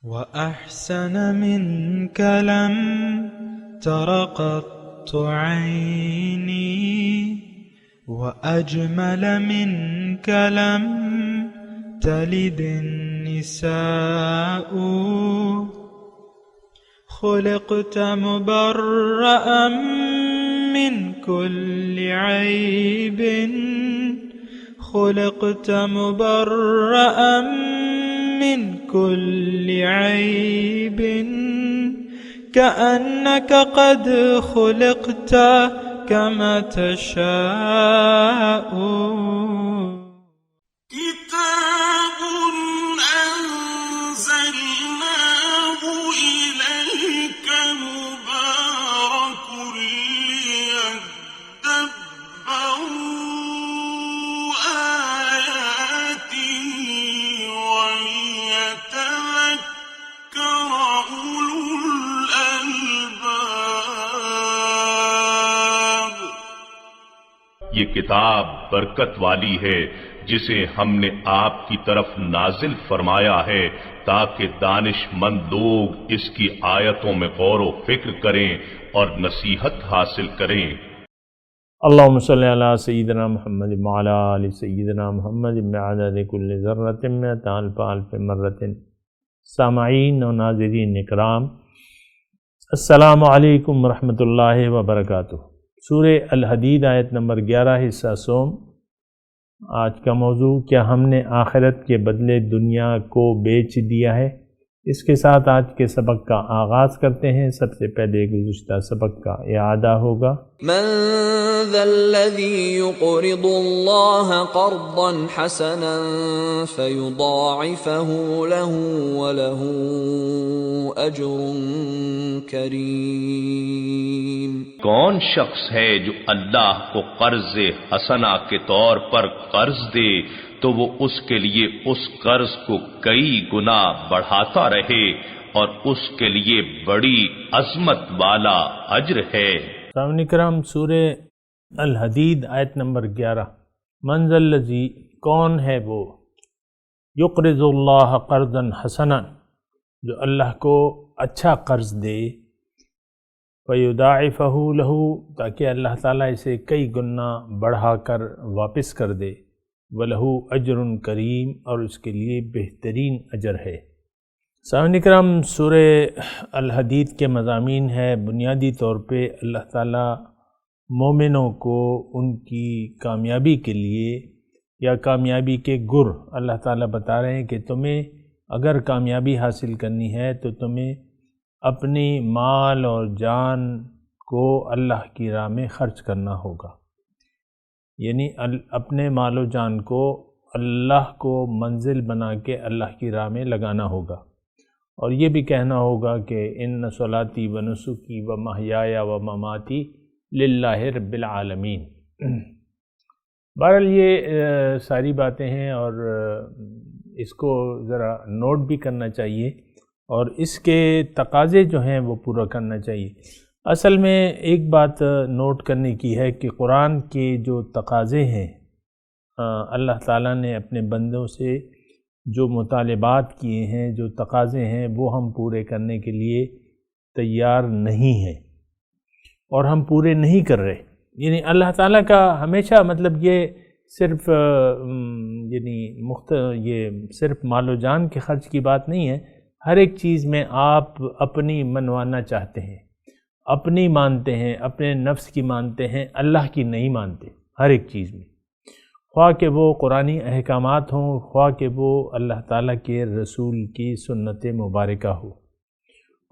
وأحسن منك لم تر قط عيني وأجمل منك لم تلد النساء خلقت مبرأ من كل عيب خلقت مبرأ من كل عيب كأنك قد خلقت كما تشاء كتاب أنزلناه إليك مبارك ليدبروا آياته وليتذكر أولو الألباب۔ یہ کتاب برکت والی ہے جسے ہم نے آپ کی طرف نازل فرمایا ہے تاکہ دانش مند لوگ اس کی آیتوں میں غور و فکر کریں اور نصیحت حاصل کریں۔ اللہم صلی علی سیدنا محمد وعلی آل سیدنا محمد بعدد کل ذرۃ مئۃ الف الف مرۃ۔ سامعین و ناظرین اکرام، السلام علیکم ورحمۃ اللہ وبرکاتہ۔ سورہ الحدید آیت نمبر 11 حصہ سوم۔ آج کا موضوع، کیا ہم نے آخرت کے بدلے دنیا کو بیچ دیا ہے؟ اس کے ساتھ آج کے سبق کا آغاز کرتے ہیں۔ سب سے پہلے گزشتہ سبق کا اعادہ ہوگا۔ من ذا الذي يقرض الله قرضا حسنا فيضاعفه له وله أجر كريم۔ کون شخص ہے جو اللہ کو قرض حسنہ کے طور پر قرض دے تو وہ اس کے لیے اس قرض کو کئی گنا بڑھاتا رہے اور اس کے لیے بڑی عظمت والا اجر ہے۔ سامعین کرام، سورہ الحدید آیت نمبر 11۔ من ذا الذی، کون ہے وہ، یقرض اللہ قرضا حسنا، جو اللہ کو اچھا قرض دے، فیضاعفہ لہ، تاکہ اللہ تعالیٰ اسے کئی گنا بڑھا کر واپس کر دے، وَلَهُ أَجْرٌ کریم، اور اس کے لیے بہترین اجر ہے۔ سامعین کرام، سورہ الحدید کے مضامین ہے بنیادی طور پہ اللہ تعالیٰ مومنوں کو ان کی کامیابی کے لیے یا کامیابی کے گر اللہ تعالیٰ بتا رہے ہیں کہ تمہیں اگر کامیابی حاصل کرنی ہے تو تمہیں اپنی مال اور جان کو اللہ کی راہ میں خرچ کرنا ہوگا، یعنی اپنے مال و جان کو اللہ کو منزل بنا کے اللہ کی راہ میں لگانا ہوگا، اور یہ بھی کہنا ہوگا کہ ان صلاتی و نسکی و محیایا و مماتی للہ رب العالمین۔ بہرحال یہ ساری باتیں ہیں اور اس کو ذرا نوٹ بھی کرنا چاہیے اور اس کے تقاضے جو ہیں وہ پورا کرنا چاہیے۔ اصل میں ایک بات نوٹ کرنے کی ہے کہ قرآن کے جو تقاضے ہیں، اللہ تعالیٰ نے اپنے بندوں سے جو مطالبات کیے ہیں، جو تقاضے ہیں، وہ ہم پورے کرنے کے لیے تیار نہیں ہیں اور ہم پورے نہیں کر رہے۔ یعنی اللہ تعالیٰ کا ہمیشہ مطلب یہ صرف یہ صرف مال و جان کے خرچ کی بات نہیں ہے، ہر ایک چیز میں آپ اپنی منوانا چاہتے ہیں، اپنی مانتے ہیں، اپنے نفس کی مانتے ہیں، اللہ کی نہیں مانتے ہر ایک چیز میں، خواہ کہ وہ قرآنی احکامات ہوں، خواہ کہ وہ اللہ تعالیٰ کے رسول کی سنت مبارکہ ہو۔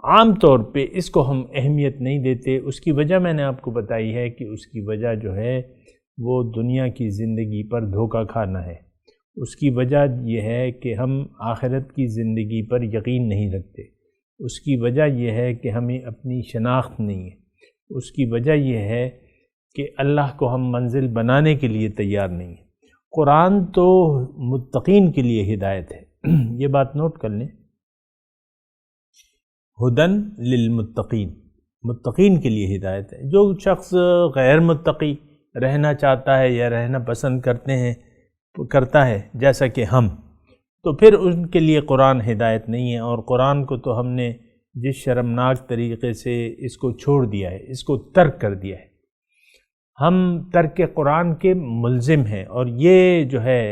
عام طور پہ اس کو ہم اہمیت نہیں دیتے۔ اس کی وجہ میں نے آپ کو بتائی ہے کہ اس کی وجہ جو ہے وہ دنیا کی زندگی پر دھوکہ کھانا ہے۔ اس کی وجہ یہ ہے کہ ہم آخرت کی زندگی پر یقین نہیں رکھتے۔ اس کی وجہ یہ ہے کہ ہمیں اپنی شناخت نہیں ہے۔ اس کی وجہ یہ ہے کہ اللہ کو ہم منزل بنانے کے لیے تیار نہیں ہیں۔ قرآن تو متقین کے لیے ہدایت ہے، یہ بات نوٹ کر لیں، ہدن للمتقین، متقین کے لیے ہدایت ہے۔ جو شخص غیر متقی رہنا چاہتا ہے یا رہنا پسند کرتا ہے جیسا کہ ہم، تو پھر ان کے لیے قرآن ہدایت نہیں ہے، اور قرآن کو تو ہم نے جس شرمناک طریقے سے اس کو چھوڑ دیا ہے، اس کو ترک کر دیا ہے، ہم ترک قرآن کے ملزم ہیں۔ اور یہ جو ہے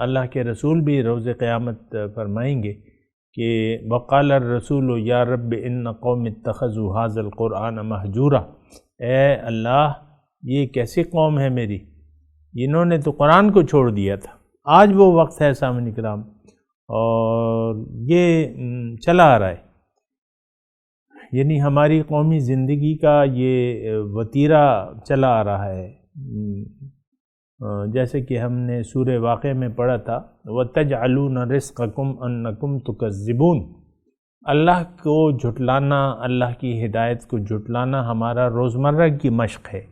اللہ کے رسول بھی روز قیامت فرمائیں گے کہ وقال الرسول یا رب ان قوم اتخذوا ھذا القرآن مہجورا، اے اللہ یہ کیسی قوم ہے میری، انہوں نے تو قرآن کو چھوڑ دیا تھا۔ آج وہ وقت ہے سامعین کرام، اور یہ چلا آ رہا ہے، یعنی ہماری قومی زندگی کا یہ وتیرہ چلا آ رہا ہے، جیسے کہ ہم نے سورہ واقعہ میں پڑھا تھا وَتَجْعَلُونَ رِزْقَكُمْ أَنَّكُمْ تُكَذِّبُونَ، اللہ کو جھٹلانا، اللہ کی ہدایت کو جھٹلانا ہمارا روزمرہ کی مشق ہے،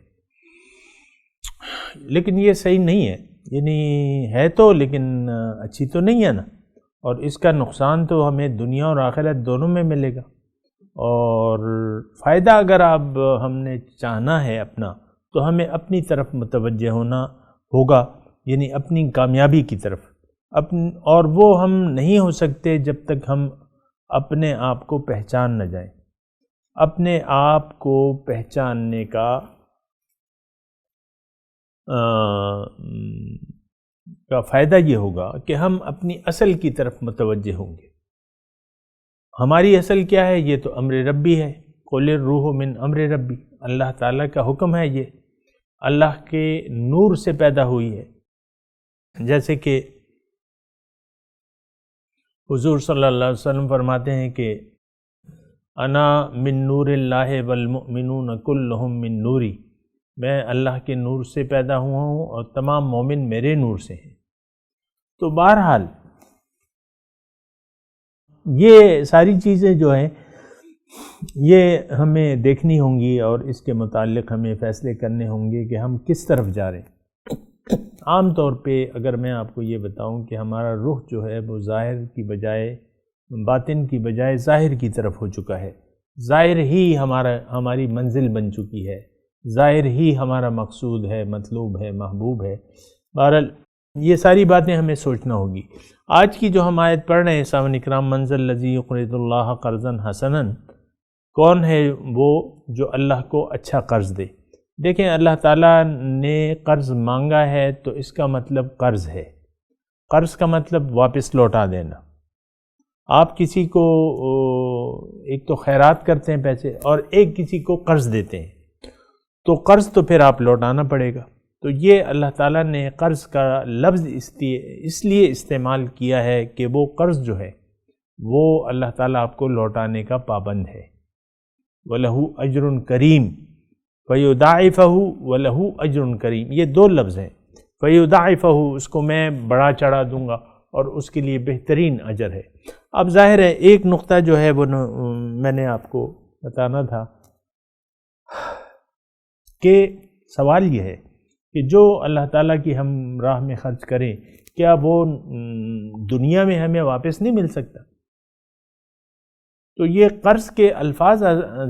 لیکن یہ صحیح نہیں ہے، یعنی ہے تو لیکن اچھی تو نہیں ہے نا، اور اس کا نقصان تو ہمیں دنیا اور آخرت دونوں میں ملے گا۔ اور فائدہ اگر اب ہم نے چاہنا ہے اپنا، تو ہمیں اپنی طرف متوجہ ہونا ہوگا، یعنی اپنی کامیابی کی طرف، اور وہ ہم نہیں ہو سکتے جب تک ہم اپنے آپ کو پہچان نہ جائیں۔ اپنے آپ کو پہچاننے کا فائدہ یہ ہوگا کہ ہم اپنی اصل کی طرف متوجہ ہوں گے۔ ہماری اصل کیا ہے؟ یہ تو امر ربی ہے، قل الروح من امر ربی، اللہ تعالیٰ کا حکم ہے، یہ اللہ کے نور سے پیدا ہوئی ہے، جیسے کہ حضور صلی اللہ علیہ وسلم فرماتے ہیں کہ انا من نور اللہ والمؤمنون کلہم من نوری، میں اللہ کے نور سے پیدا ہوا ہوں اور تمام مومن میرے نور سے ہیں۔ تو بہرحال یہ ساری چیزیں جو ہیں یہ ہمیں دیکھنی ہوں گی، اور اس کے متعلق ہمیں فیصلے کرنے ہوں گے کہ ہم کس طرف جا رہے ہیں۔ عام طور پہ اگر میں آپ کو یہ بتاؤں کہ ہمارا رخ جو ہے وہ ظاہر کی بجائے باطن کی بجائے ظاہر کی طرف ہو چکا ہے، ظاہر ہی ہماری منزل بن چکی ہے، ظاہر ہی ہمارا مقصود ہے، مطلوب ہے، محبوب ہے۔ بہرحال یہ ساری باتیں ہمیں سوچنا ہوگی۔ آج کی جو ہم آیت پڑھ رہے ہیں سامعین اکرام، من ذا الذی یقرض اللہ قرضا حسنا، کون ہے وہ جو اللہ کو اچھا قرض دے؟ دیکھیں اللہ تعالیٰ نے قرض مانگا ہے تو اس کا مطلب قرض ہے، قرض کا مطلب واپس لوٹا دینا۔ آپ کسی کو ایک تو خیرات کرتے ہیں پیسے، اور ایک کسی کو قرض دیتے ہیں، تو قرض تو پھر آپ لوٹانا پڑے گا۔ تو یہ اللہ تعالیٰ نے قرض کا لفظ اس لیے استعمال کیا ہے کہ وہ قرض جو ہے وہ اللہ تعالیٰ آپ کو لوٹانے کا پابند ہے۔ وَلَهُ أَجْرٌ كَرِيمٌ فَيُضَاعِفَهُ وَلَهُ أَجْرٌ كَرِيمٌ، یہ دو لفظ ہیں۔ فَيُضَاعِفَهُ، اس کو میں بڑا چڑھا دوں گا اور اس کے لیے بہترین اجر ہے۔ اب ظاہر ہے ایک نقطہ جو ہے وہ میں نے آپ کو بتانا تھا کہ سوال یہ ہے کہ جو اللہ تعالیٰ کی ہم راہ میں خرچ کریں، کیا وہ دنیا میں ہمیں واپس نہیں مل سکتا؟ تو یہ قرض کے الفاظ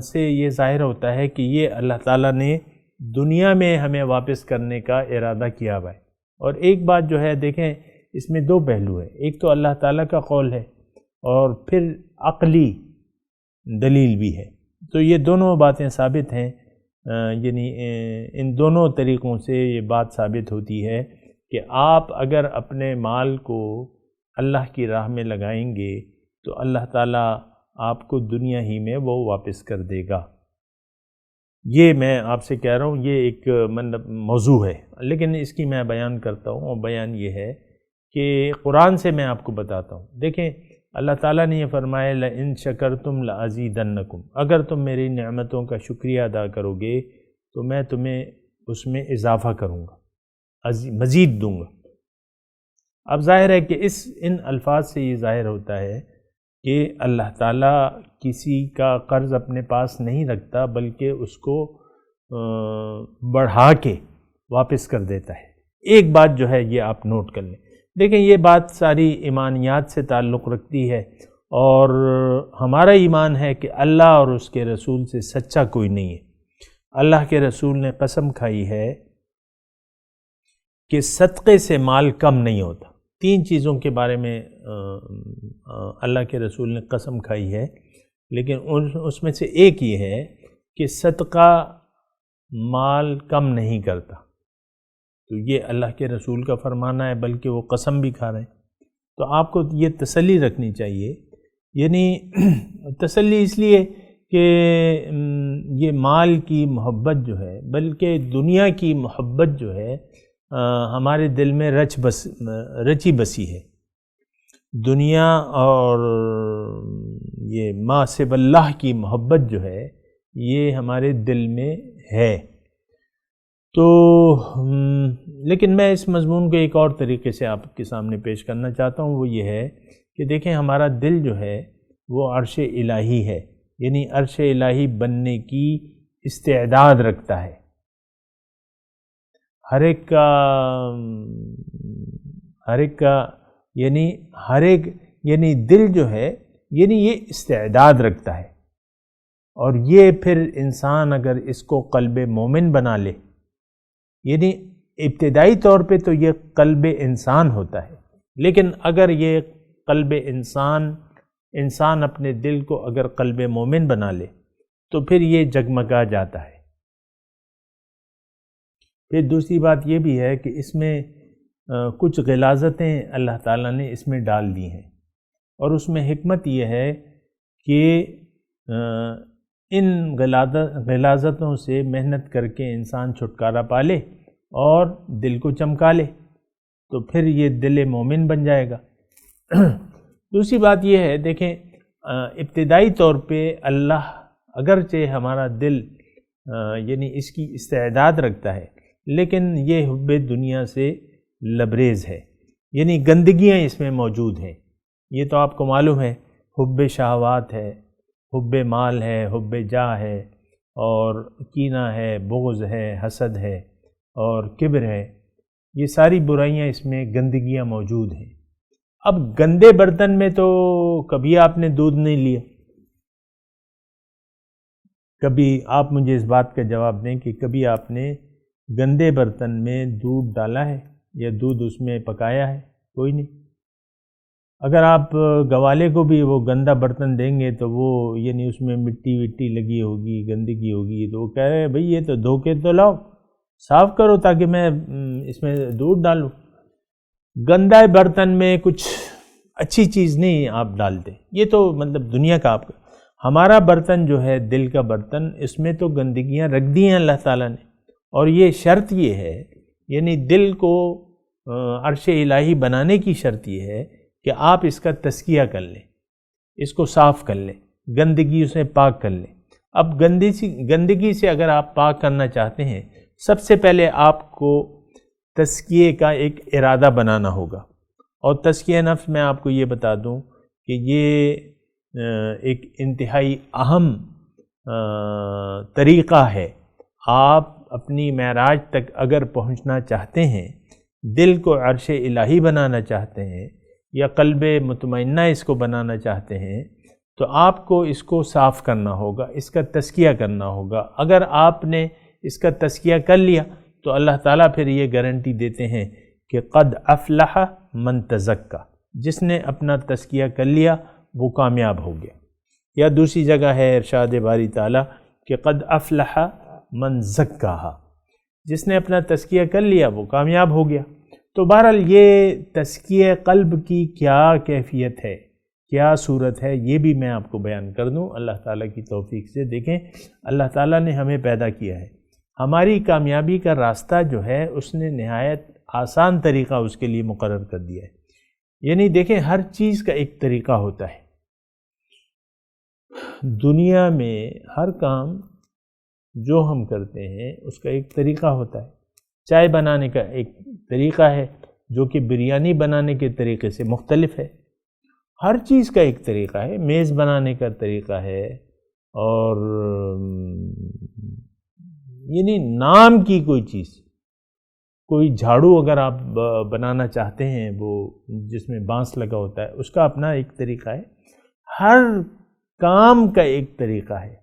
سے یہ ظاہر ہوتا ہے کہ یہ اللہ تعالیٰ نے دنیا میں ہمیں واپس کرنے کا ارادہ کیا ہوا ہے۔ اور ایک بات جو ہے دیکھیں، اس میں دو پہلو ہیں، ایک تو اللہ تعالیٰ کا قول ہے اور پھر عقلی دلیل بھی ہے۔ تو یہ دونوں باتیں ثابت ہیں، یعنی ان دونوں طریقوں سے یہ بات ثابت ہوتی ہے کہ آپ اگر اپنے مال کو اللہ کی راہ میں لگائیں گے تو اللہ تعالیٰ آپ کو دنیا ہی میں وہ واپس کر دے گا۔ یہ میں آپ سے کہہ رہا ہوں، یہ ایک موضوع ہے، لیکن اس کی میں بیان کرتا ہوں، اور بیان یہ ہے کہ قرآن سے میں آپ کو بتاتا ہوں۔ دیکھیں اللہ تعالیٰ نے یہ فرمایا لَإِن شَكَرْتُمْ لَأَزِيدَنَّكُمْ، اگر تم میری نعمتوں کا شکریہ ادا کرو گے تو میں تمہیں اس میں اضافہ کروں گا، مزید دوں گا۔ اب ظاہر ہے کہ ان الفاظ سے یہ ظاہر ہوتا ہے کہ اللہ تعالیٰ کسی کا قرض اپنے پاس نہیں رکھتا، بلکہ اس کو بڑھا کے واپس کر دیتا ہے۔ ایک بات جو ہے یہ آپ نوٹ کر لیں۔ دیکھیں یہ بات ساری ایمانیات سے تعلق رکھتی ہے، اور ہمارا ایمان ہے کہ اللہ اور اس کے رسول سے سچا کوئی نہیں ہے۔ اللہ کے رسول نے قسم کھائی ہے کہ صدقے سے مال کم نہیں ہوتا، 3 چیزوں کے بارے میں اللہ کے رسول نے قسم کھائی ہے، لیکن اس میں سے ایک یہ ہے کہ صدقہ مال کم نہیں کرتا، تو یہ اللہ کے رسول کا فرمانا ہے، بلکہ وہ قسم بھی کھا رہے ہیں۔ تو آپ کو یہ تسلی رکھنی چاہیے، یعنی تسلی اس لیے کہ یہ مال کی محبت جو ہے، بلکہ دنیا کی محبت جو ہے ہمارے دل میں رچی بسی ہے۔ دنیا اور یہ ما سوی اللہ کی محبت جو ہے یہ ہمارے دل میں ہے۔ تو لیکن میں اس مضمون کو ایک اور طریقے سے آپ کے سامنے پیش کرنا چاہتا ہوں، وہ یہ ہے کہ دیکھیں ہمارا دل جو ہے وہ عرش الہی ہے، یعنی عرش الہی بننے کی استعداد رکھتا ہے۔ ہر ایک کا یعنی دل جو ہے یعنی یہ استعداد رکھتا ہے، اور یہ پھر انسان اگر اس کو قلب مومن بنا لے، یعنی ابتدائی طور پہ تو یہ قلب انسان ہوتا ہے، لیکن اگر یہ قلب انسان اپنے دل کو اگر قلب مومن بنا لے تو پھر یہ جگمگا جاتا ہے۔ پھر دوسری بات یہ بھی ہے کہ اس میں کچھ غلاظتیں اللہ تعالیٰ نے اس میں ڈال دی ہیں، اور اس میں حکمت یہ ہے کہ ان غلاظتوں سے محنت کر کے انسان چھٹکارا پا لے اور دل کو چمکا لے، تو پھر یہ دل مومن بن جائے گا۔ دوسری بات یہ ہے، دیکھیں ابتدائی طور پہ اللہ اگرچہ ہمارا دل یعنی اس کی استعداد رکھتا ہے، لیکن یہ حب دنیا سے لبریز ہے، یعنی گندگیاں اس میں موجود ہیں۔ یہ تو آپ کو معلوم ہے، حب شہوات ہے، حب مال ہے، حب جاہ ہے، اور کینہ ہے، بغض ہے، حسد ہے اور کبر ہے، یہ ساری برائیاں اس میں گندگیاں موجود ہیں۔ اب گندے برتن میں تو کبھی آپ نے دودھ نہیں لیا، کبھی آپ مجھے اس بات کا جواب دیں کہ کبھی آپ نے گندے برتن میں دودھ ڈالا ہے یا دودھ اس میں پکایا ہے؟ کوئی نہیں۔ اگر آپ گوالے کو بھی وہ گندا برتن دیں گے تو وہ یعنی اس میں مٹی وٹی لگی ہوگی، گندگی ہوگی، تو وہ کہہ رہے ہیں بھئی یہ تو دھو کے تو لاؤ، صاف کرو تاکہ میں اس میں دودھ ڈالوں۔ گندہ برتن میں کچھ اچھی چیز نہیں آپ ڈالتے، یہ تو مطلب دنیا کا آپ کا۔ ہمارا برتن جو ہے دل کا برتن، اس میں تو گندگیاں رکھ دی ہیں اللہ تعالیٰ نے، اور یہ شرط یہ ہے، یعنی دل کو عرش الہی بنانے کی شرط یہ ہے کہ آپ اس کا تزکیہ کر لیں، اس کو صاف کر لیں، گندگی سے پاک کر لیں۔ اب گندگی سے اگر آپ پاک کرنا چاہتے ہیں، سب سے پہلے آپ کو تزکیے کا ایک ارادہ بنانا ہوگا، اور تزکیہ نفس میں آپ کو یہ بتا دوں کہ یہ ایک انتہائی اہم طریقہ ہے۔ آپ اپنی معراج تک اگر پہنچنا چاہتے ہیں، دل کو عرش الہی بنانا چاہتے ہیں، یا قلب مطمئنہ اس کو بنانا چاہتے ہیں، تو آپ کو اس کو صاف کرنا ہوگا، اس کا تزکیہ کرنا ہوگا۔ اگر آپ نے اس کا تزکیہ کر لیا تو اللہ تعالیٰ پھر یہ گارنٹی دیتے ہیں کہ قد افلح من تزکا، جس نے اپنا تزکیہ کر لیا وہ کامیاب ہو گیا۔ یا دوسری جگہ ہے ارشاد باری تعالیٰ کہ قد افلح من زکاہا، جس نے اپنا تزکیہ کر لیا وہ کامیاب ہو گیا۔ تو بہرحال یہ تزکیہ قلب کی کیا کیفیت ہے، کیا صورت ہے، یہ بھی میں آپ کو بیان کر دوں اللہ تعالیٰ کی توفیق سے۔ دیکھیں اللہ تعالیٰ نے ہمیں پیدا کیا ہے، ہماری کامیابی کا راستہ جو ہے اس نے نہایت آسان طریقہ اس کے لیے مقرر کر دیا ہے۔ یعنی دیکھیں ہر چیز کا ایک طریقہ ہوتا ہے، دنیا میں ہر کام جو ہم کرتے ہیں اس کا ایک طریقہ ہوتا ہے۔ چائے بنانے کا ایک طریقہ ہے جو کہ بریانی بنانے کے طریقے سے مختلف ہے۔ ہر چیز کا ایک طریقہ ہے، میز بنانے کا طریقہ ہے، اور یعنی نام کی کوئی چیز، کوئی جھاڑو اگر آپ بنانا چاہتے ہیں وہ جس میں بانس لگا ہوتا ہے، اس کا اپنا ایک طریقہ ہے۔ ہر کام کا ایک طریقہ ہے۔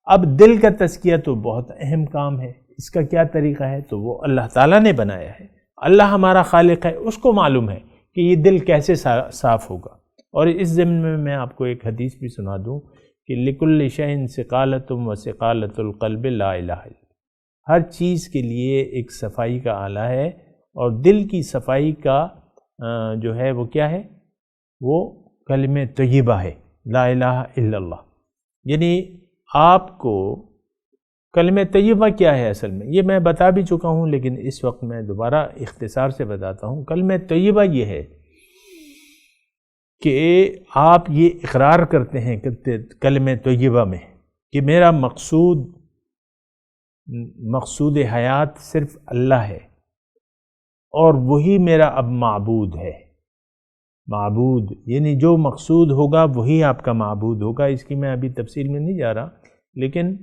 اب دل کا تزکیہ تو بہت اہم کام ہے، اس کا کیا طریقہ ہے تو وہ اللہ تعالیٰ نے بنایا ہے۔ اللہ ہمارا خالق ہے، اس کو معلوم ہے کہ یہ دل کیسے صاف ہوگا۔ اور اس ضمن میں میں آپ کو ایک حدیث بھی سنا دوں کہ لِكُلِّ شَيْءٍ ثِقَالَةٌ وَثِقَالَةُ الْقَلْبِ لَا إِلَٰهَ إِلَّا۔ ہر چیز کے لیے ایک صفائی کا آلہ ہے، اور دل کی صفائی کا جو ہے وہ کیا ہے؟ وہ کلمہ طیبہ ہے، لا الہ الا اللہ۔ یعنی آپ کو کلمہ طیبہ کیا ہے اصل میں، یہ میں بتا بھی چکا ہوں، لیکن اس وقت میں دوبارہ اختصار سے بتاتا ہوں۔ کلمہ طیبہ یہ ہے کہ آپ یہ اقرار کرتے ہیں کلمہ طیبہ میں کہ میرا مقصود حیات صرف اللہ ہے، اور وہی میرا اب معبود ہے۔ معبود یعنی جو مقصود ہوگا وہی آپ کا معبود ہوگا۔ اس کی میں ابھی تفصیل میں نہیں جا رہا، لیکن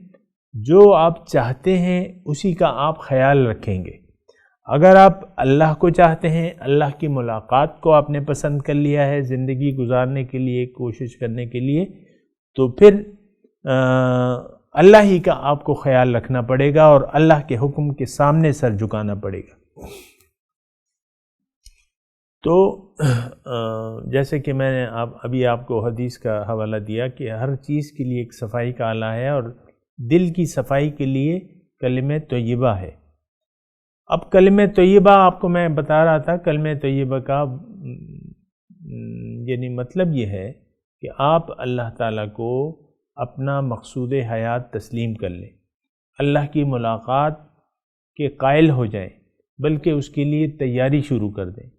جو آپ چاہتے ہیں اسی کا آپ خیال رکھیں گے۔ اگر آپ اللہ کو چاہتے ہیں، اللہ کی ملاقات کو آپ نے پسند کر لیا ہے زندگی گزارنے کے لیے، کوشش کرنے کے لیے، تو پھر اللہ ہی کا آپ کو خیال رکھنا پڑے گا، اور اللہ کے حکم کے سامنے سر جھکانا پڑے گا۔ تو جیسے کہ میں نے ابھی آپ کو حدیث کا حوالہ دیا کہ ہر چیز کے لیے ایک صفائی کا آلہ ہے، اور دل کی صفائی کے لیے کلمہ طیبہ ہے۔ اب کلمہ طیبہ آپ کو میں بتا رہا تھا، کلمہ طیبہ کا یعنی مطلب یہ ہے کہ آپ اللہ تعالیٰ کو اپنا مقصود حیات تسلیم کر لیں، اللہ کی ملاقات کے قائل ہو جائیں، بلکہ اس کے لیے تیاری شروع کر دیں۔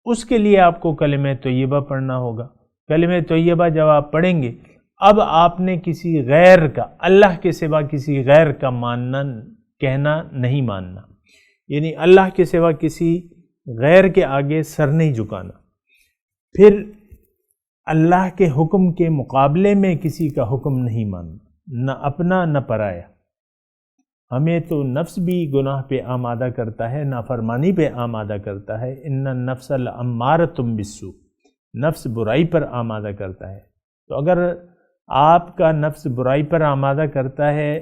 اس کے لیے آپ کو کلمہ طیبہ پڑھنا ہوگا۔ کلمہ طیبہ جب آپ پڑھیں گے، اب آپ نے کسی غیر کا، اللہ کے سوا کسی غیر کا ماننا، کہنا نہیں ماننا، یعنی اللہ کے سوا کسی غیر کے آگے سر نہیں جھکانا، پھر اللہ کے حکم کے مقابلے میں کسی کا حکم نہیں ماننا، نہ اپنا نہ پرایا۔ ہمیں تو نفس بھی گناہ پہ آمادہ کرتا ہے، نافرمانی پہ آمادہ کرتا ہے، ان النفس لامارۃ بالسوء، نفس برائی پر آمادہ کرتا ہے۔ تو اگر آپ کا نفس برائی پر آمادہ کرتا ہے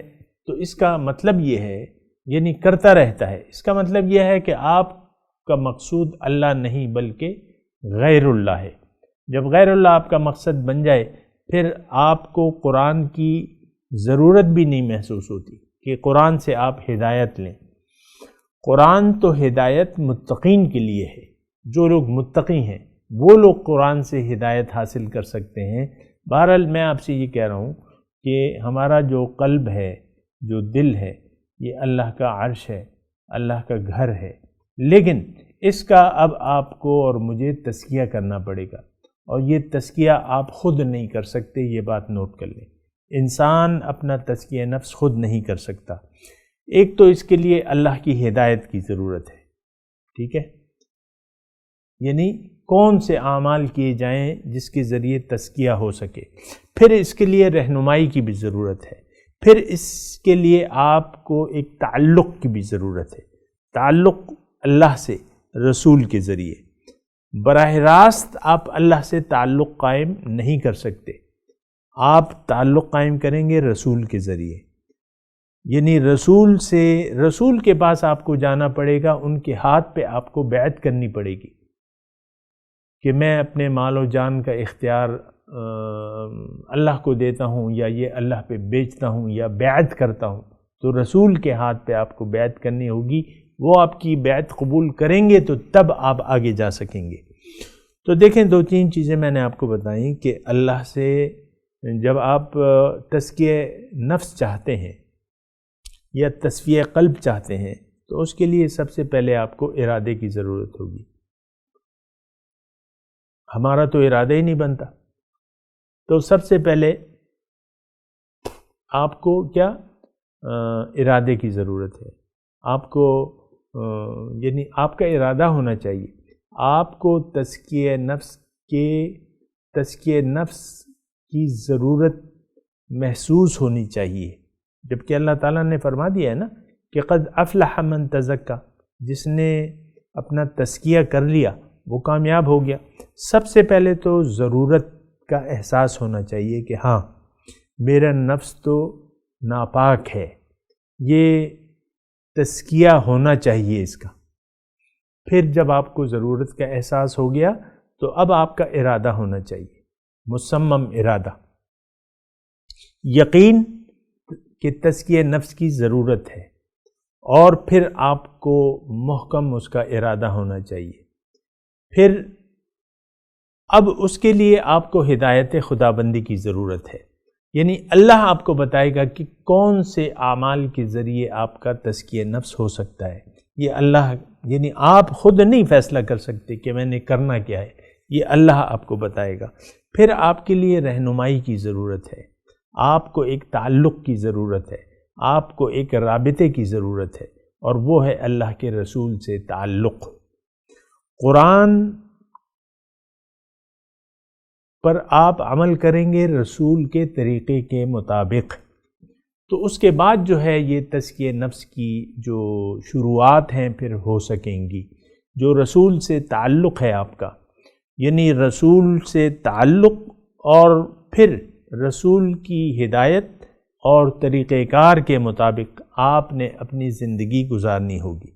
تو اس کا مطلب یہ ہے، یعنی کرتا رہتا ہے، اس کا مطلب یہ ہے کہ آپ کا مقصود اللہ نہیں بلکہ غیر اللہ ہے۔ جب غیر اللہ آپ کا مقصد بن جائے، پھر آپ کو قرآن کی ضرورت بھی نہیں محسوس ہوتی کہ قرآن سے آپ ہدایت لیں۔ قرآن تو ہدایت متقین کے لیے ہے، جو لوگ متقی ہیں وہ لوگ قرآن سے ہدایت حاصل کر سکتے ہیں۔ بہرحال میں آپ سے یہ کہہ رہا ہوں کہ ہمارا جو قلب ہے، جو دل ہے، یہ اللہ کا عرش ہے، اللہ کا گھر ہے، لیکن اس کا اب آپ کو اور مجھے تزکیہ کرنا پڑے گا، اور یہ تزکیہ آپ خود نہیں کر سکتے، یہ بات نوٹ کر لیں۔ انسان اپنا تزکیہ نفس خود نہیں کر سکتا۔ ایک تو اس کے لیے اللہ کی ہدایت کی ضرورت ہے، ٹھیک ہے، یعنی کون سے اعمال کیے جائیں جس کے ذریعے تزکیہ ہو سکے۔ پھر اس کے لیے رہنمائی کی بھی ضرورت ہے، پھر اس کے لیے آپ کو ایک تعلق کی بھی ضرورت ہے، تعلق اللہ سے رسول کے ذریعے۔ براہ راست آپ اللہ سے تعلق قائم نہیں کر سکتے، آپ تعلق قائم کریں گے رسول کے ذریعے، یعنی رسول کے پاس آپ کو جانا پڑے گا، ان کے ہاتھ پہ آپ کو بیعت کرنی پڑے گی کہ میں اپنے مال و جان کا اختیار اللہ کو دیتا ہوں، یا یہ اللہ پہ بیچتا ہوں، یا بیعت کرتا ہوں، تو رسول کے ہاتھ پہ آپ کو بیعت کرنی ہوگی۔ وہ آپ کی بیعت قبول کریں گے تو تب آپ آگے جا سکیں گے۔ تو دیکھیں، دو تین چیزیں میں نے آپ کو بتائیں کہ اللہ سے جب آپ تزکیہ نفس چاہتے ہیں یا تصفیہ قلب چاہتے ہیں، تو اس کے لیے سب سے پہلے آپ کو ارادے کی ضرورت ہوگی۔ ہمارا تو ارادہ ہی نہیں بنتا، تو سب سے پہلے آپ کو کیا ارادے کی ضرورت ہے، آپ کو یعنی آپ کا ارادہ ہونا چاہیے، آپ کو تزکیہ نفس کی ضرورت محسوس ہونی چاہیے، جبکہ اللہ تعالیٰ نے فرما دیا ہے نا کہ قد افلح من تزکا، جس نے اپنا تزکیہ کر لیا وہ کامیاب ہو گیا۔ سب سے پہلے تو ضرورت کا احساس ہونا چاہیے کہ ہاں میرا نفس تو ناپاک ہے، یہ تزکیہ ہونا چاہیے اس کا۔ پھر جب آپ کو ضرورت کا احساس ہو گیا تو اب آپ کا ارادہ ہونا چاہیے، مصمم ارادہ، یقین کہ تزکیہ نفس کی ضرورت ہے، اور پھر آپ کو محکم اس کا ارادہ ہونا چاہیے۔ پھر اب اس کے لیے آپ کو ہدایت خداوندی کی ضرورت ہے، یعنی اللہ آپ کو بتائے گا کہ کون سے اعمال کے ذریعے آپ کا تزکیہ نفس ہو سکتا ہے۔ یہ اللہ، یعنی آپ خود نہیں فیصلہ کر سکتے کہ میں نے کرنا کیا ہے، یہ اللہ آپ کو بتائے گا۔ پھر آپ کے لیے رہنمائی کی ضرورت ہے، آپ کو ایک تعلق کی ضرورت ہے، آپ کو ایک رابطے کی ضرورت ہے، اور وہ ہے اللہ کے رسول سے تعلق۔ قرآن پر آپ عمل کریں گے رسول کے طریقے کے مطابق، تو اس کے بعد جو ہے یہ تزکیہ نفس کی جو شروعات ہیں پھر ہو سکیں گی۔ جو رسول سے تعلق ہے آپ کا، یعنی رسول سے تعلق، اور پھر رسول کی ہدایت اور طریقہ کار کے مطابق آپ نے اپنی زندگی گزارنی ہوگی،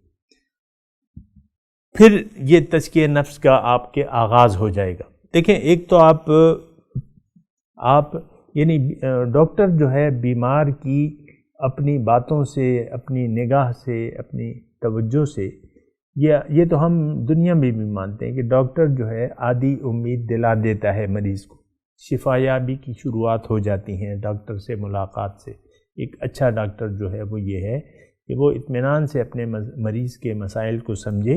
پھر یہ تزکیہ نفس کا آپ کے آغاز ہو جائے گا۔ دیکھیں، ایک تو آپ یعنی ڈاکٹر جو ہے بیمار کی اپنی باتوں سے، اپنی نگاہ سے، اپنی توجہ سے، یہ تو ہم دنیا میں بھی مانتے ہیں کہ ڈاکٹر جو ہے آدھی امید دلا دیتا ہے مریض کو، شفا یابی کی شروعات ہو جاتی ہیں ڈاکٹر سے ملاقات سے۔ ایک اچھا ڈاکٹر جو ہے وہ یہ ہے کہ وہ اطمینان سے اپنے مریض کے مسائل کو سمجھے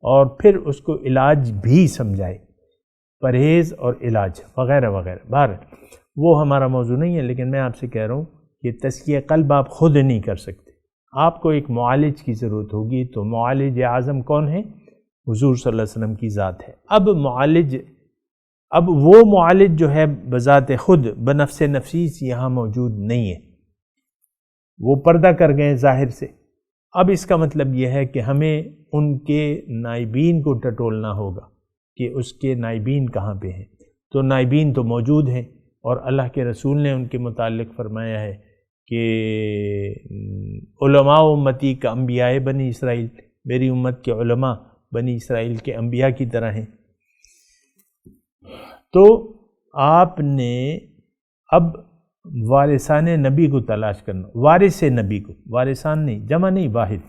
اور پھر اس کو علاج بھی سمجھائے، پرہیز اور علاج وغیرہ وغیرہ۔ بہر وہ ہمارا موضوع نہیں ہے، لیکن میں آپ سے کہہ رہا ہوں کہ تزکیہ قلب آپ خود نہیں کر سکتے، آپ کو ایک معالج کی ضرورت ہوگی۔ تو معالج اعظم کون ہے؟ حضور صلی اللہ علیہ وسلم کی ذات ہے۔ اب وہ معالج جو ہے بذات خود بنفس نفیس یہاں موجود نہیں ہے، وہ پردہ کر گئے ظاہر سے۔ اب اس کا مطلب یہ ہے کہ ہمیں ان کے نائبین کو ٹٹولنا ہوگا کہ اس کے نائبین کہاں پہ ہیں۔ تو نائبین تو موجود ہیں، اور اللہ کے رسول نے ان کے متعلق فرمایا ہے کہ علماء امتی کا انبیاء بنی اسرائیل، میری امت کے علماء بنی اسرائیل کے انبیاء کی طرح ہیں۔ تو آپ نے اب وارثان نبی کو تلاش کرنا، وارث نبی کو، وارثان نہیں، جمع نہیں، واحد،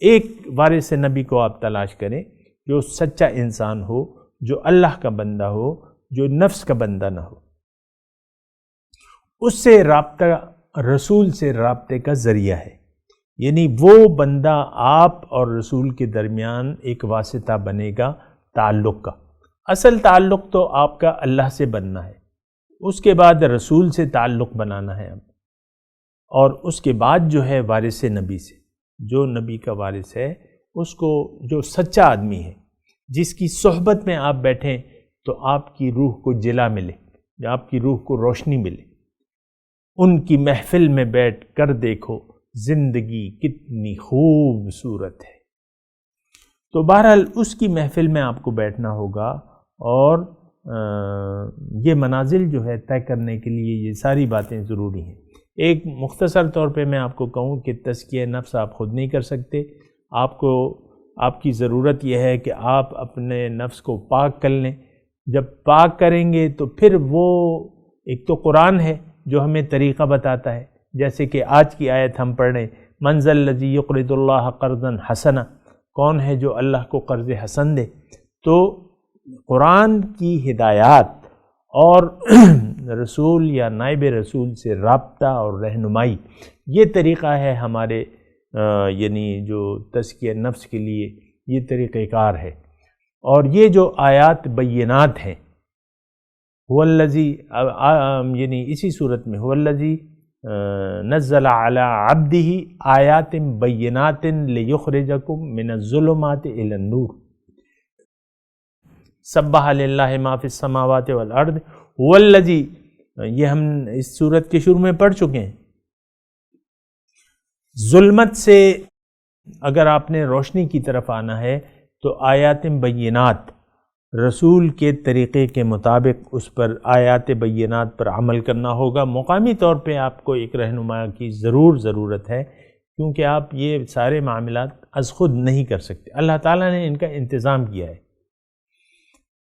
ایک وارث نبی کو آپ تلاش کریں جو سچا انسان ہو، جو اللہ کا بندہ ہو، جو نفس کا بندہ نہ ہو۔ اس سے رابطہ رسول سے رابطے کا ذریعہ ہے، یعنی وہ بندہ آپ اور رسول کے درمیان ایک واسطہ بنے گا تعلق کا۔ اصل تعلق تو آپ کا اللہ سے بننا ہے، اس کے بعد رسول سے تعلق بنانا ہے اب، اور اس کے بعد جو ہے وارث نبی سے، جو نبی کا وارث ہے اس کو، جو سچا آدمی ہے، جس کی صحبت میں آپ بیٹھیں تو آپ کی روح کو جلا ملے، یا آپ کی روح کو روشنی ملے۔ ان کی محفل میں بیٹھ کر دیکھو زندگی کتنی خوبصورت ہے۔ تو بہرحال اس کی محفل میں آپ کو بیٹھنا ہوگا، اور یہ منازل جو ہے طے کرنے کے لیے یہ ساری باتیں ضروری ہیں۔ ایک مختصر طور پہ میں آپ کو کہوں کہ تزکیہ نفس آپ خود نہیں کر سکتے، آپ کی ضرورت یہ ہے کہ آپ اپنے نفس کو پاک کر لیں۔ جب پاک کریں گے تو پھر وہ ایک تو قرآن ہے جو ہمیں طریقہ بتاتا ہے، جیسے کہ آج کی آیت ہم پڑھ رہے ہیں، من ذا الذی یقرض اللہ قرضا حسنا، کون ہے جو اللہ کو قرض حسن دے؟ تو قرآن کی ہدایات اور رسول یا نائب رسول سے رابطہ اور رہنمائی، یہ طریقہ ہے ہمارے یعنی جو تزکیہ نفس کے لیے یہ طریقہ کار ہے۔ اور یہ جو آیات بینات ہیں، هو الذی، یعنی اسی صورت میں، هو الذی نزل علی عبدہ آیات بینات لیخرجکم من الظلمات الی النور، سبح للہ ما فی السماوات والارض، هو الذی، یہ ہم اس صورت کے شروع میں پڑھ چکے ہیں۔ ظلمت سے اگر آپ نے روشنی کی طرف آنا ہے تو آیات بینات، رسول کے طریقے کے مطابق اس پر آیات بینات پر عمل کرنا ہوگا۔ مقامی طور پہ آپ کو ایک رہنما کی ضرورت ہے، کیونکہ آپ یہ سارے معاملات از خود نہیں کر سکتے، اللہ تعالیٰ نے ان کا انتظام کیا ہے۔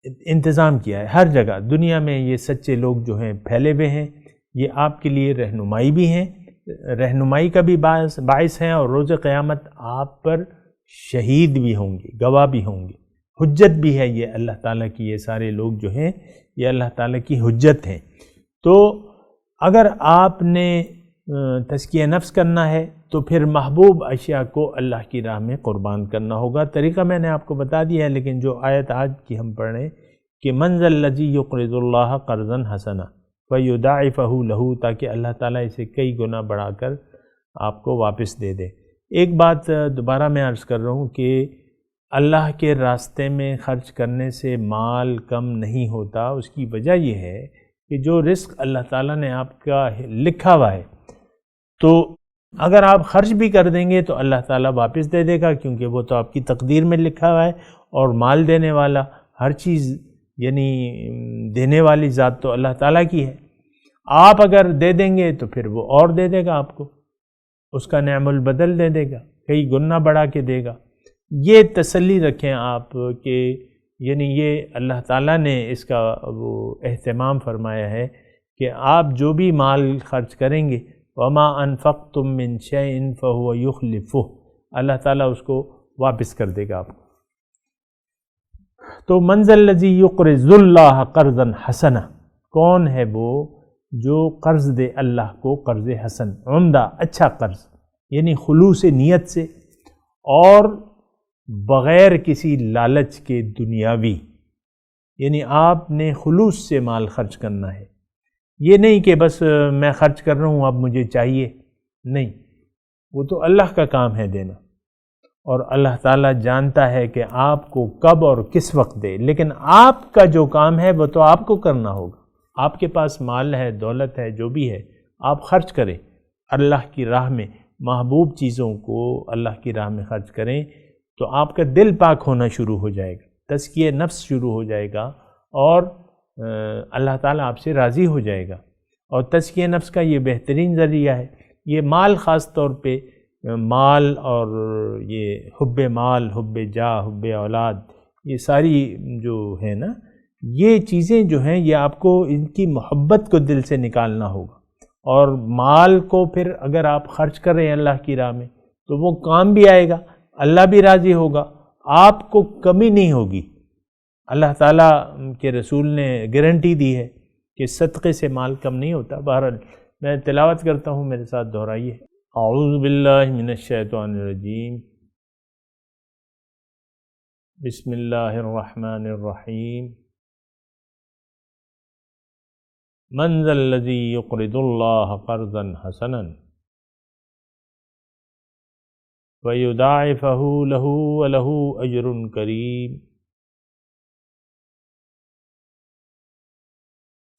انتظام کیا ہے ہر جگہ دنیا میں. یہ سچے لوگ جو ہیں پھیلے ہوئے ہیں، یہ آپ کے لیے رہنمائی بھی ہیں، رہنمائی کا بھی باعث ہیں، اور روز قیامت آپ پر شہید بھی ہوں گے، گواہ بھی ہوں گے، حجت بھی ہے. یہ اللہ تعالیٰ کی یہ سارے لوگ جو ہیں یہ اللہ تعالیٰ کی حجت ہیں. تو اگر آپ نے تزکیہ نفس کرنا ہے تو پھر محبوب اشیاء کو اللہ کی راہ میں قربان کرنا ہوگا. طریقہ میں نے آپ کو بتا دیا ہے، لیکن جو آیت آج کی ہم پڑھ رہے ہیں کہ من ذا الذی یقرض اللہ قرضا حسنا فیضاعفہ لہ، تاکہ اللہ تعالیٰ اسے کئی گنا بڑھا کر آپ کو واپس دے دے. ایک بات دوبارہ میں عرض کر رہا ہوں کہ اللہ کے راستے میں خرچ کرنے سے مال کم نہیں ہوتا. اس کی وجہ یہ ہے کہ جو رزق اللہ تعالیٰ نے آپ کا لکھا ہوا ہے تو اگر آپ خرچ بھی کر دیں گے تو اللہ تعالیٰ واپس دے دے گا، کیونکہ وہ تو آپ کی تقدیر میں لکھا ہوا ہے. اور مال دینے والا ہر چیز یعنی دینے والی ذات تو اللہ تعالیٰ کی ہے. آپ اگر دے دیں گے تو پھر وہ اور دے دے گا آپ کو، اس کا نعم البدل دے دے گا، کئی گنا بڑھا کے دے گا. یہ تسلی رکھیں آپ کہ یعنی یہ اللہ تعالیٰ نے اس کا وہ اہتمام فرمایا ہے کہ آپ جو بھی مال خرچ کریں گے وما انفقتم من شیء فهو یخلفہ، اللہ تعالیٰ اس کو واپس کر دے گا آپ کو. تو من ذا الذی یقرض اللہ قرضا حسنا، کون ہے وہ جو قرض دے اللہ کو قرض حسن، عمدہ اچھا قرض، یعنی خلوص نیت سے اور بغیر کسی لالچ کے دنیاوی. یعنی آپ نے خلوص سے مال خرچ کرنا ہے، یہ نہیں کہ بس میں خرچ کر رہا ہوں اب مجھے چاہیے، نہیں، وہ تو اللہ کا کام ہے دینا، اور اللہ تعالیٰ جانتا ہے کہ آپ کو کب اور کس وقت دے. لیکن آپ کا جو کام ہے وہ تو آپ کو کرنا ہوگا. آپ کے پاس مال ہے، دولت ہے، جو بھی ہے، آپ خرچ کریں اللہ کی راہ میں، محبوب چیزوں کو اللہ کی راہ میں خرچ کریں تو آپ کا دل پاک ہونا شروع ہو جائے گا، تزکیہ نفس شروع ہو جائے گا، اور اللہ تعالیٰ آپ سے راضی ہو جائے گا. اور تزکیہ نفس کا یہ بہترین ذریعہ ہے. یہ مال خاص طور پہ مال اور یہ حب مال، حب جاہ، حب اولاد، یہ ساری جو ہے نا یہ چیزیں جو ہیں یہ آپ کو ان کی محبت کو دل سے نکالنا ہوگا. اور مال کو پھر اگر آپ خرچ کر رہے ہیں اللہ کی راہ میں تو وہ کام بھی آئے گا، اللہ بھی راضی ہوگا، آپ کو کمی نہیں ہوگی. اللہ تعالیٰ کے رسول نے گارنٹی دی ہے کہ صدقے سے مال کم نہیں ہوتا. بہرحال میں تلاوت کرتا ہوں، میرے ساتھ دہرائیے. اعوذ باللہ من الشیطان الرجیم، بسم اللہ الرحمن الرحیم. من ذا الذی یقرض اللہ قرضا حسنا ویضاعفہ لہ ولہ اجر کریم.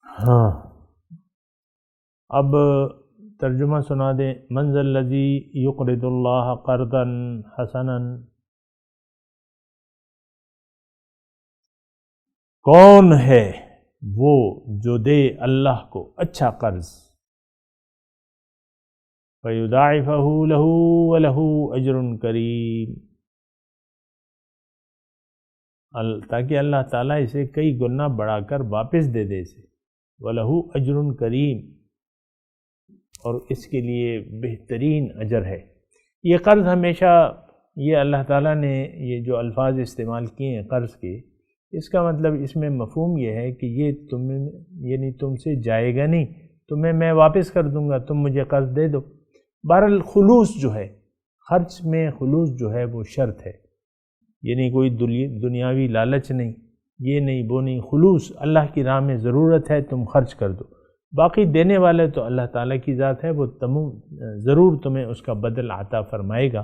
ہاں، اب ترجمہ سنا دیں. من ذا الذی یقرض اللہ قرضا حسنا، کون ہے وہ جو دے اللہ کو اچھا قرض، فَيُضَاعِفَهُ لَهُ وَلَهُ أَجْرٌ کریم، تاکہ اللہ تعالیٰ اسے کئی گنا بڑھا کر واپس دے دے اسے. وَلَهُ أَجْرٌ کریم، اور اس کے لیے بہترین اجر ہے. یہ قرض ہمیشہ یہ اللہ تعالیٰ نے یہ جو الفاظ استعمال کیے ہیں قرض کے، اس کا مطلب اس میں مفہوم یہ ہے کہ یہ یعنی تم سے جائے گا نہیں، تمہیں میں واپس کر دوں گا، تم مجھے قرض دے دو. بہرحال خلوص جو ہے، خرچ میں خلوص جو ہے وہ شرط ہے، یعنی کوئی دنیاوی لالچ نہیں، یہ نہیں وہ نہیں، خلوص اللہ کی راہ میں ضرورت ہے تم خرچ کر دو. باقی دینے والے تو اللہ تعالیٰ کی ذات ہے، وہ ضرور تمہیں اس کا بدل عطا فرمائے گا.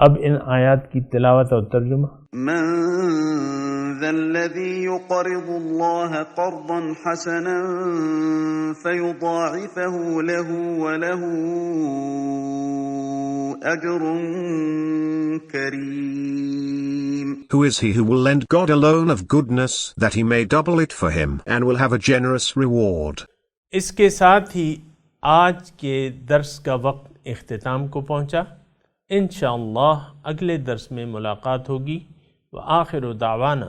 اب ان آیات کی تلاوت اور ترجمہ. من ذا الذی یقرض اللہ قرضا حسنا فیضاعفہ له وله اجر کریم. Who is he who will lend God a loan of goodness that he may double it for him and will have a generous reward. اس کے ساتھ ہی آج کے درس کا وقت اختتام کو پہنچا. انشاءاللہ اگلے درس میں ملاقات ہوگی. وآخر دعوانا